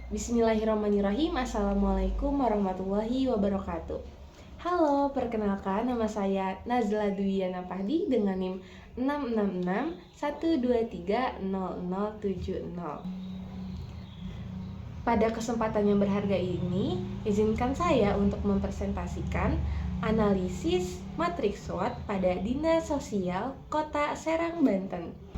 Bismillahirrahmanirrahim. Assalamualaikum warahmatullahi wabarakatuh. Halo, perkenalkan nama saya Nazla Dwiyana Pahdi dengan NIM 66612300070. Pada kesempatan yang berharga ini, izinkan saya untuk mempresentasikan analisis matriks SWOT pada Dinas Sosial Kota Serang, Banten.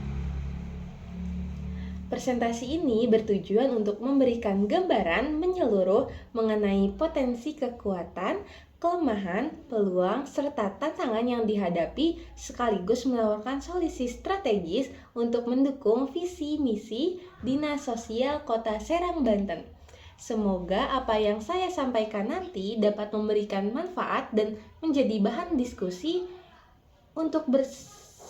Presentasi ini bertujuan untuk memberikan gambaran menyeluruh mengenai potensi kekuatan, kelemahan, peluang, serta tantangan yang dihadapi sekaligus menawarkan solusi strategis untuk mendukung visi misi Dinas Sosial Kota Serang, Banten. Semoga apa yang saya sampaikan nanti dapat memberikan manfaat dan menjadi bahan diskusi untuk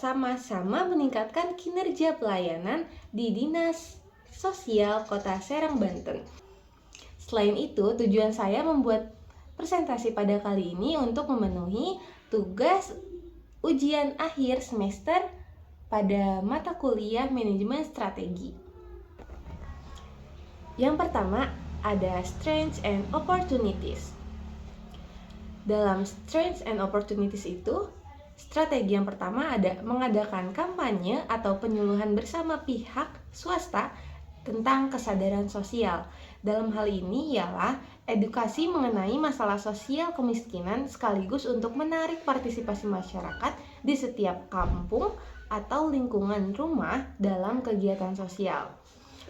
sama-sama meningkatkan kinerja pelayanan di Dinas Sosial Kota Serang, Banten. Selain itu, tujuan saya membuat presentasi pada kali ini untuk memenuhi tugas ujian akhir semester pada mata kuliah manajemen strategi. Yang pertama ada Strengths and Opportunities. Dalam Strengths and Opportunities itu, strategi yang pertama ada mengadakan kampanye atau penyuluhan bersama pihak swasta tentang kesadaran sosial. Dalam hal ini ialah edukasi mengenai masalah sosial kemiskinan sekaligus untuk menarik partisipasi masyarakat di setiap kampung atau lingkungan rumah dalam kegiatan sosial.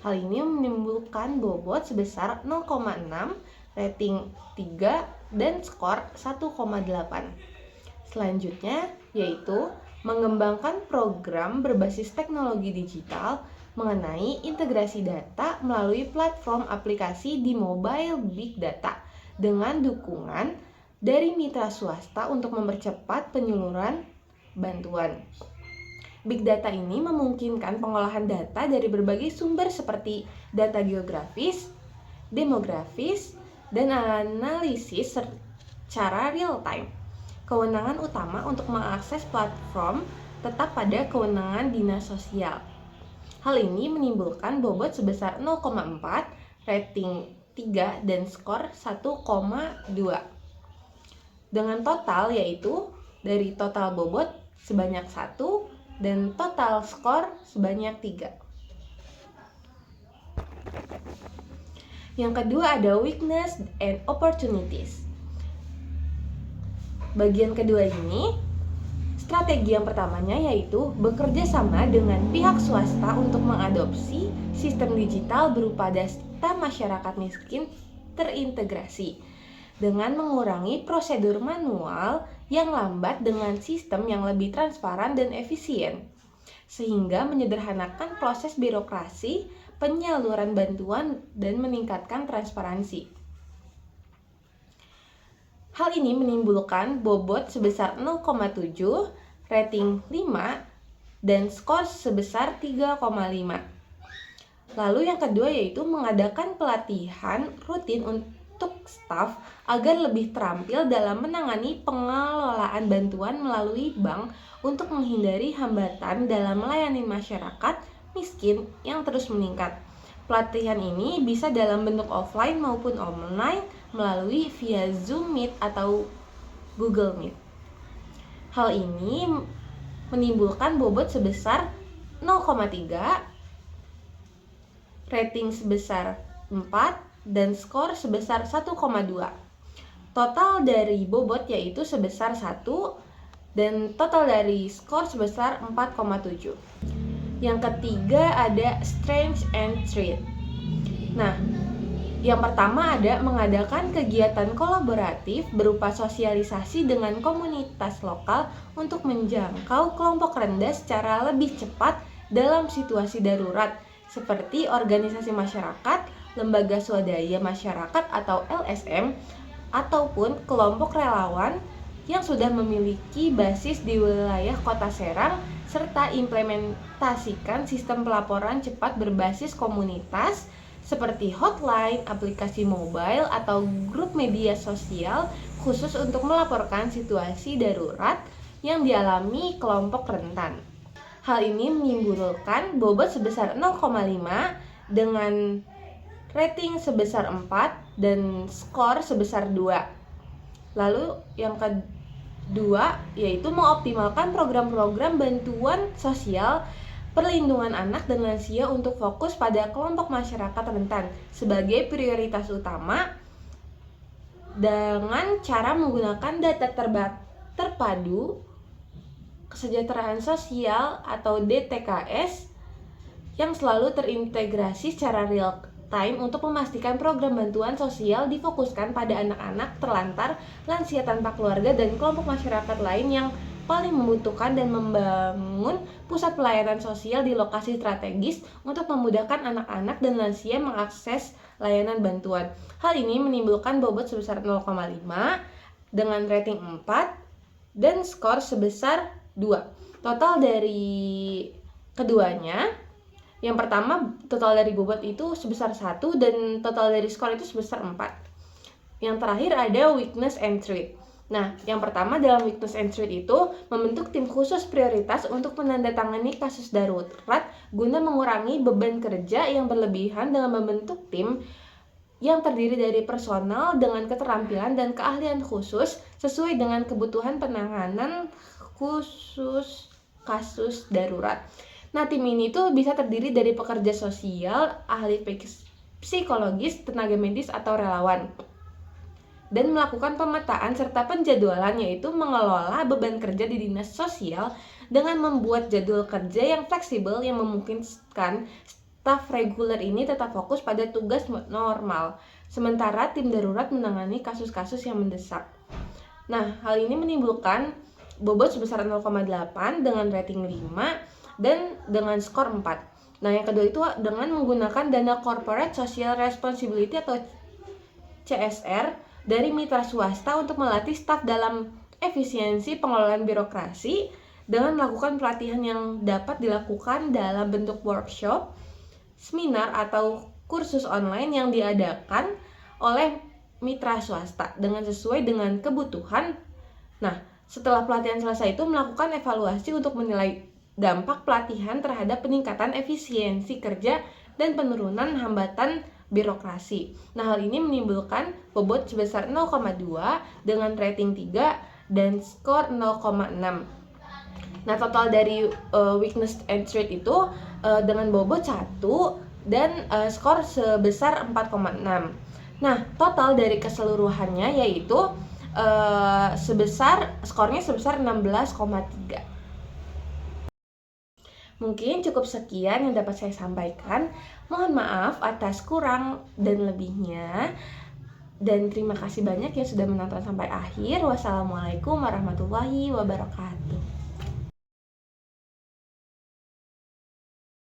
Hal ini menimbulkan bobot sebesar 0,6, rating 3, dan skor 1,8. Selanjutnya yaitu mengembangkan program berbasis teknologi digital mengenai integrasi data melalui platform aplikasi di mobile big data dengan dukungan dari mitra swasta untuk mempercepat penyaluran bantuan. Big data ini memungkinkan pengolahan data dari berbagai sumber seperti data geografis, demografis, dan analisis secara real time. Kewenangan utama untuk mengakses platform tetap pada kewenangan dinas sosial. Hal ini menimbulkan bobot sebesar 0,4, rating 3, dan skor 1,2. Dengan total yaitu dari total bobot sebanyak 1 dan total skor sebanyak 3. Yang kedua ada Weakness and Opportunities. Bagian kedua ini, strategi yang pertamanya yaitu bekerja sama dengan pihak swasta untuk mengadopsi sistem digital berupa data masyarakat miskin terintegrasi dengan mengurangi prosedur manual yang lambat dengan sistem yang lebih transparan dan efisien, sehingga menyederhanakan proses birokrasi penyaluran bantuan dan meningkatkan transparansi. Hal ini menimbulkan bobot sebesar 0,7, rating 5, dan skor sebesar 3,5. Lalu yang kedua yaitu mengadakan pelatihan rutin untuk staf agar lebih terampil dalam menangani pengelolaan bantuan melalui bank untuk menghindari hambatan dalam melayani masyarakat miskin yang terus meningkat. Pelatihan ini bisa dalam bentuk offline maupun online melalui via Zoom Meet atau Google Meet. Hal ini menimbulkan bobot sebesar 0,3, rating sebesar 4, dan skor sebesar 1,2. Total dari bobot yaitu sebesar 1 dan total dari skor sebesar 4,7. Yang ketiga ada Strengths and Threat. Nah, yang pertama ada mengadakan kegiatan kolaboratif berupa sosialisasi dengan komunitas lokal untuk menjangkau kelompok rendah secara lebih cepat dalam situasi darurat seperti organisasi masyarakat, lembaga swadaya masyarakat atau LSM, ataupun kelompok relawan yang sudah memiliki basis di wilayah Kota Serang serta implementasikan sistem pelaporan cepat berbasis komunitas seperti hotline, aplikasi mobile, atau grup media sosial khusus untuk melaporkan situasi darurat yang dialami kelompok rentan. Hal ini menimbulkan bobot sebesar 0,5 dengan rating sebesar 4, dan skor sebesar 2. Lalu yang kedua yaitu mengoptimalkan program-program bantuan sosial perlindungan anak dan lansia untuk fokus pada kelompok masyarakat rentan sebagai prioritas utama dengan cara menggunakan data terpadu kesejahteraan sosial atau DTKS yang selalu terintegrasi secara real time untuk memastikan program bantuan sosial difokuskan pada anak-anak terlantar, lansia tanpa keluarga, dan kelompok masyarakat lain yang paling membutuhkan, dan membangun pusat pelayanan sosial di lokasi strategis untuk memudahkan anak-anak dan lansia mengakses layanan bantuan. Hal ini menimbulkan bobot sebesar 0,5 dengan rating 4 dan skor sebesar 2. Total dari keduanya, yang pertama total dari bobot itu sebesar 1 dan total dari skor itu sebesar 4. Yang terakhir ada weakness and threat. Nah, yang pertama dalam weakness and threat itu membentuk tim khusus prioritas untuk menandatangani kasus darurat guna mengurangi beban kerja yang berlebihan dengan membentuk tim yang terdiri dari personal dengan keterampilan dan keahlian khusus sesuai dengan kebutuhan penanganan khusus kasus darurat. Nah, tim ini tuh bisa terdiri dari pekerja sosial, ahli psikologis, tenaga medis, atau relawan, dan melakukan pemetaan serta penjadwalan, yaitu mengelola beban kerja di dinas sosial dengan membuat jadwal kerja yang fleksibel yang memungkinkan staf reguler ini tetap fokus pada tugas normal, sementara tim darurat menangani kasus-kasus yang mendesak. Nah, hal ini menimbulkan bobot sebesar 0,8 dengan rating 5 dan dengan skor 4. Nah, yang kedua itu dengan menggunakan dana Corporate Social Responsibility atau CSR dari mitra swasta untuk melatih staf dalam efisiensi pengelolaan birokrasi dengan melakukan pelatihan yang dapat dilakukan dalam bentuk workshop, seminar, atau kursus online yang diadakan oleh mitra swasta dengan sesuai dengan kebutuhan. Nah, setelah pelatihan selesai itu melakukan evaluasi untuk menilai dampak pelatihan terhadap peningkatan efisiensi kerja dan penurunan hambatan birokrasi. Nah, hal ini menimbulkan bobot sebesar 0,2 dengan rating 3 dan skor 0,6. Nah, total dari weakness and threat itu dengan bobot 1 dan skor sebesar 4,6. Nah, total dari keseluruhannya yaitu skornya sebesar 16,3. Mungkin cukup sekian yang dapat saya sampaikan. Mohon maaf atas kurang dan lebihnya. Dan terima kasih banyak yang sudah menonton sampai akhir. Wassalamualaikum warahmatullahi wabarakatuh.